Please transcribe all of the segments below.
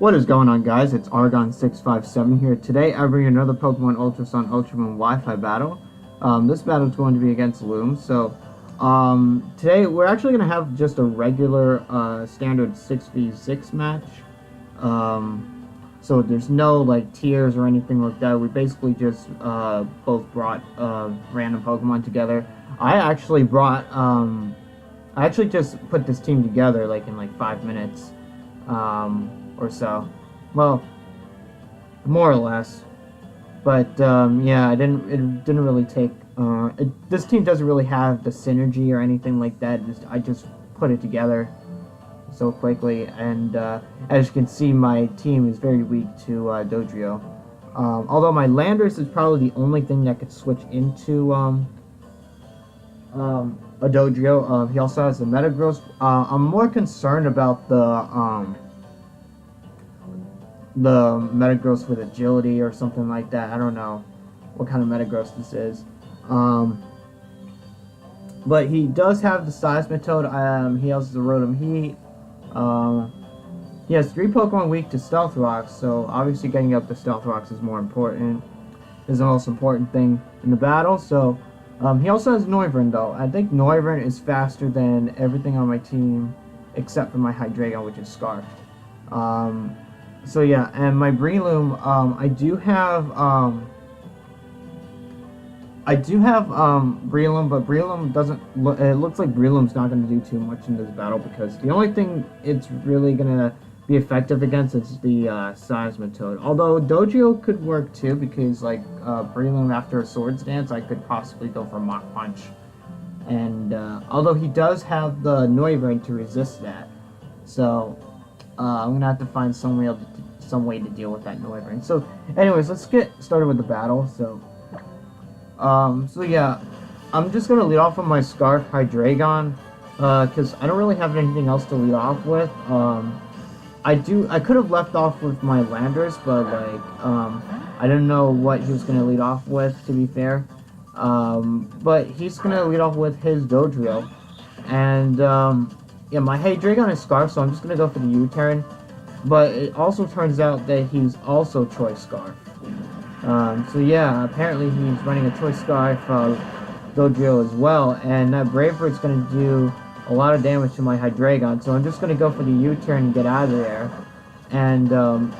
What is going on, guys? It's Argon657 here. Today I bring you another Pokemon Ultra Sun Ultra Moon Wi-Fi battle. This battle is going to be against Loom. Today we're actually going to have just a regular standard 6v6 match. So there's no like tiers or anything like that. We basically just both brought random Pokemon together. I actually just put this team together like in like 5 minutes. Or so, well, more or less. But yeah, it didn't really take. This team doesn't really have the synergy or anything like that. I just put it together so quickly, and as you can see, my team is very weak to Dodrio. Although my Landorus is probably the only thing that could switch into a Dodrio. He also has the Metagross. I'm more concerned about the Metagross with agility or something like that. I don't know what kind of Metagross this is. But he does have the Seismitoad. He has the rotom-heat. He has 3 Pokemon weak to Stealth Rocks, so obviously getting up to Stealth Rocks is more important. Is the most important thing in the battle. So he also has Noivern, though. I think Noivern is faster than everything on my team except for my Hydreigon, which is Scarfed. So yeah, and my Breloom, I do have Breloom, but Breloom doesn't it looks like Breloom's not going to do too much in this battle, because the only thing it's really going to be effective against is the Seismitoad. Although Dodrio could work too, because like Breloom after a Swords Dance, I could possibly go for Mach Punch. And although he does have the Noivern to resist that, so I'm gonna have to find some way to deal with that Noivern. So, anyways, let's get started with the battle. So yeah, I'm just gonna lead off with my Scarf Hydreigon, because I don't really have anything else to lead off with. I could have left off with my Landorus, but like I didn't know what he was gonna lead off with, to be fair. But he's gonna lead off with his Dodrio, and yeah, my Hydreigon is Scarf, so I'm just going to go for the U-turn. But it also turns out that he's also Choice Scarf. So yeah, apparently he's running a Choice Scarf Dodrio as well. And that Brave Bird's going to do a lot of damage to my Hydreigon. So I'm just going to go for the U-turn and get out of there. And I'm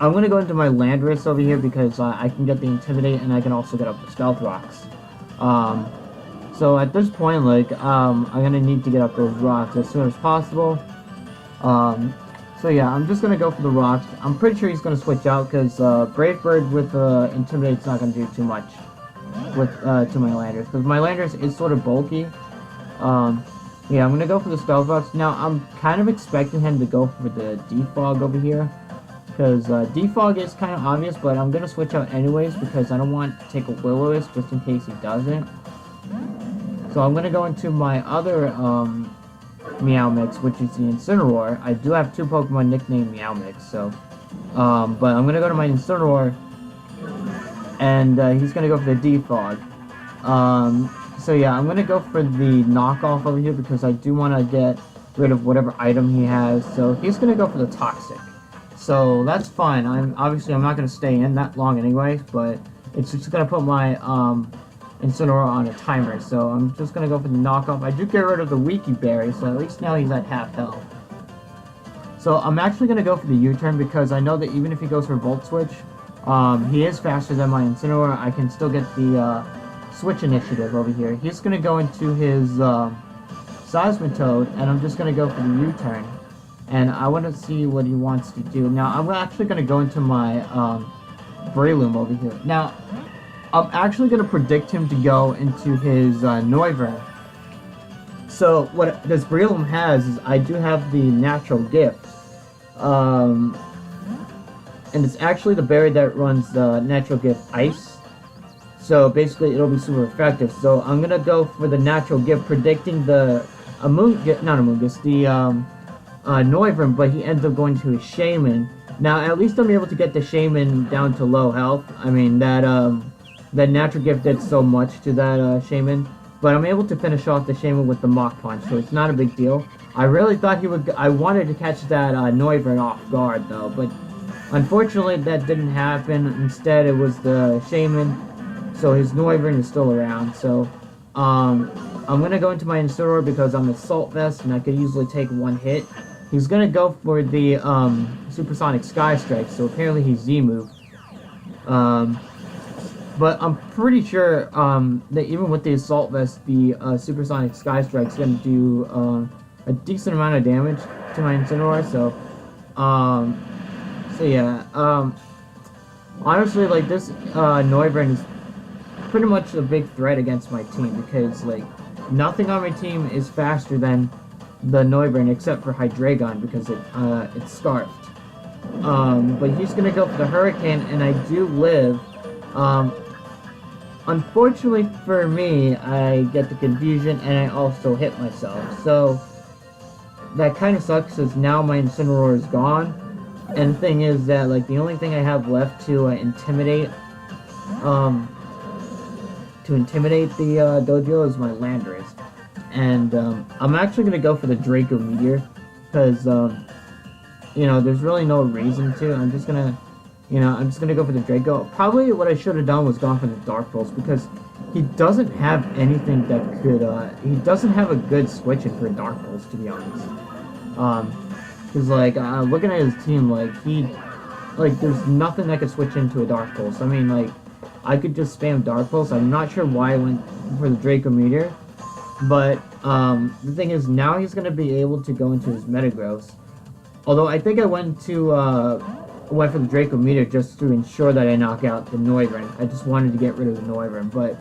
going to go into my Landorus over here, because I can get the Intimidate and I can also get up the Stealth Rocks. So at this point, like, I'm gonna need to get up those rocks as soon as possible. So yeah, I'm just gonna go for the rocks. I'm pretty sure he's gonna switch out, because Brave Bird with Intimidate's not gonna do too much with to my Landorus, because my Landorus is sort of bulky. Yeah, I'm gonna go for the Stealth Rocks. Now I'm kind of expecting him to go for the Defog over here, because Defog is kind of obvious, but I'm gonna switch out anyways, because I don't want to take a Will-O-Wisp just in case he doesn't. So I'm going to go into my other Meow Mix, which is the Incineroar. I do have 2 Pokemon nicknamed Meow Mix, so but I'm going to go to my Incineroar, and he's going to go for the Defog. So yeah, I'm going to go for the knockoff over here, because I do want to get rid of whatever item he has. So he's going to go for the Toxic. So that's fine. I'm not going to stay in that long anyways, but it's just going to put my Incineroar on a timer, so I'm just gonna go for the knockoff. I do get rid of the Weaky Berry, so at least now he's at half health. So I'm actually gonna go for the U-turn, because I know that even if he goes for Volt Switch, he is faster than my Incineroar. I can still get the Switch initiative over here. He's gonna go into his Seismitoad, and I'm just gonna go for the U-turn. And I want to see what he wants to do. Now I'm actually gonna go into my Breloom over here. Now I'm actually going to predict him to go into his Noivern. So what this Breloom has is I do have the Natural Gift. And it's actually the berry that runs the Natural Gift Ice. So basically it'll be super effective. So I'm going to go for the Natural Gift, predicting the Noivern, but he ends up going to his Shaman. Now at least I'm able to get the Shaman down to low health. I mean, that Natural Gift did so much to that Shaman, but I'm able to finish off the Shaman with the Mach Punch, so it's not a big deal. I really thought he would. I wanted to catch that Noivern off guard though, but unfortunately that didn't happen. Instead, it was the Shaman, so his Noivern is still around. So I'm gonna go into my Incineroar because I'm Assault Vest and I could easily take one hit. He's gonna go for the Supersonic Sky Strike, so apparently he's Z-move. But I'm pretty sure that even with the Assault Vest, the Supersonic Sky Strike is going to do a decent amount of damage to my Incineroar. So yeah. Honestly, like this Noivern is pretty much a big threat against my team because like nothing on my team is faster than the Noivern except for Hydreigon because it's scarfed. But he's gonna go for the Hurricane, and I do live. Unfortunately for me, I get the confusion and I also hit myself. So that kind of sucks because now my Incineroar is gone. And the thing is that like the only thing I have left to intimidate the dojo is my Landorus. And I'm actually gonna go for the Draco Meteor because you know, there's really no reason to. I'm just gonna go for the Draco. Probably what I should have done was gone for the Dark Pulse because he doesn't have anything that could. He doesn't have a good switch in for Dark Pulse, to be honest. Because like looking at his team, like there's nothing that could switch into a Dark Pulse. I mean, like I could just spam Dark Pulse. I'm not sure why I went for the Draco Meteor, but the thing is now he's gonna be able to go into his Metagross. Although I think I went for the Draco Meteor just to ensure that I knock out the Noivern. I just wanted to get rid of the Noivern, but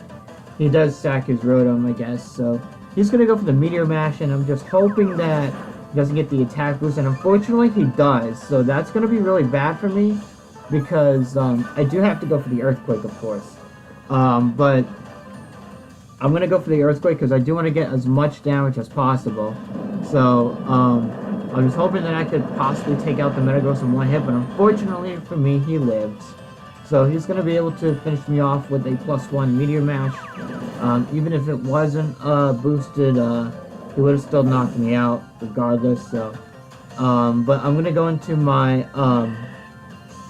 he does stack his Rotom, I guess. So he's going to go for the Meteor Mash, and I'm just hoping that he doesn't get the attack boost. And unfortunately, he does. So that's going to be really bad for me because I do have to go for the Earthquake, of course. But I'm going to go for the Earthquake because I do want to get as much damage as possible. So I was hoping that I could possibly take out the Metagross in one hit, but unfortunately for me, he lives. So he's going to be able to finish me off with a +1 Meteor Mash. Even if it wasn't boosted, he would have still knocked me out regardless. So, but I'm going to go into my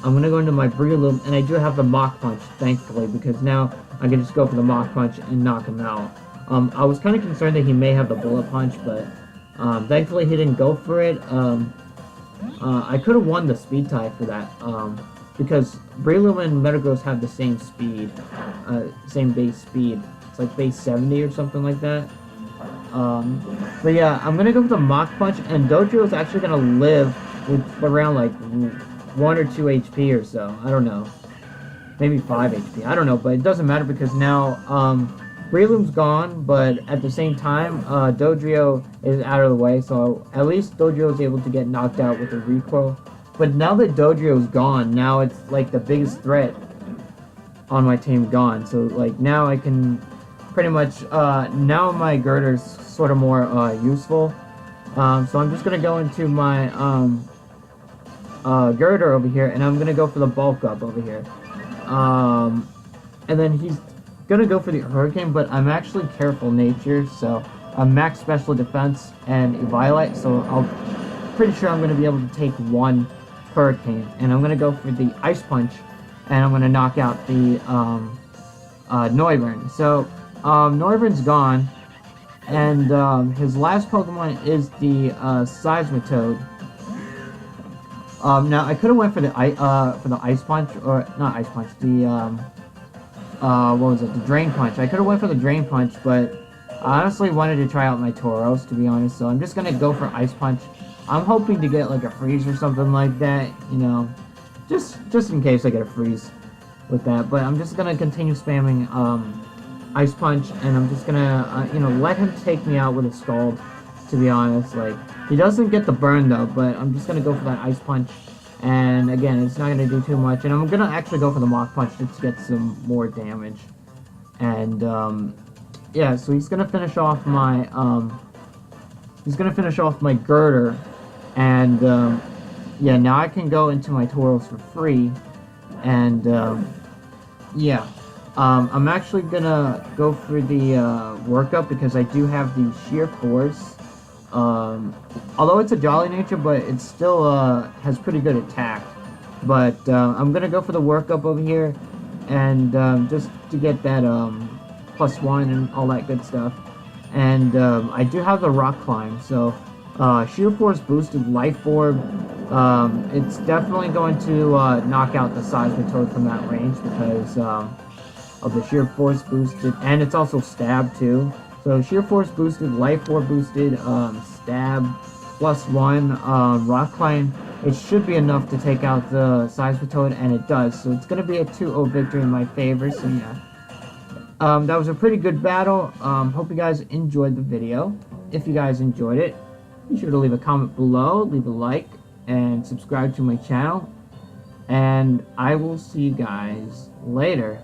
Breloom, and I do have the Mach Punch, thankfully, because now I can just go for the Mach Punch and knock him out. I was kind of concerned that he may have the Bullet Punch, but thankfully he didn't go for it. I could have won the speed tie for that, because Breloom and Metagross have the same speed, same base speed. It's like base 70 or something like that. But yeah, I'm gonna go for the Mach Punch, and Dojo is actually gonna live with around like 1 or 2 HP or so. I don't know, maybe 5 HP. I don't know, but it doesn't matter because now Breloom's gone, but at the same time, Dodrio is out of the way, so at least Dodrio is able to get knocked out with a recoil. But now that Dodrio's gone, now it's like the biggest threat on my team gone. So like now I can pretty much, now my Girder's sort of more useful. So I'm just going to go into my Girder over here, and I'm going to go for the Bulk Up over here. And then he's gonna go for the Hurricane, but I'm actually Careful Nature, so I'm max Special Defense and Eviolite, so I'm pretty sure I'm gonna be able to take one Hurricane, and I'm gonna go for the Ice Punch, and I'm gonna knock out the Noivern. So Noivern's gone, and his last Pokemon is the Seismitoad. Now I could have went for the Ice Punch, or not Ice Punch, the what was it? The Drain Punch. I could have went for the Drain Punch, but I honestly wanted to try out my Tauros, to be honest, so I'm just gonna go for Ice Punch. I'm hoping to get like a freeze or something like that, you know, just in case I get a freeze with that. But I'm just gonna continue spamming Ice Punch, and I'm just gonna you know, let him take me out with a Scald, to be honest. Like, he doesn't get the burn though, but I'm just gonna go for that Ice Punch. And again, it's not going to do too much. And I'm going to actually go for the Mach Punch just to get some more damage. And, yeah, so he's going to finish off my, Girder. And, yeah, now I can go into my Tauros for free. And, yeah. I'm actually going to go for the, Workup because I do have the Sheer Force. Although it's a jolly nature, but it still has pretty good attack. But I'm gonna go for the workup over here, and just to get that +1 and all that good stuff. And I do have the rock climb, so sheer force boosted life orb. It's definitely going to knock out the Seismitoad from that range because of the sheer force boosted, and it's also stab too. So sheer force boosted, life orb boosted, stab +1, rock climb. It should be enough to take out the Seismitoad, and it does. So it's going to be a 2-0 victory in my favor. So yeah, that was a pretty good battle. Hope you guys enjoyed the video. If you guys enjoyed it, be sure to leave a comment below, leave a like, and subscribe to my channel. And I will see you guys later.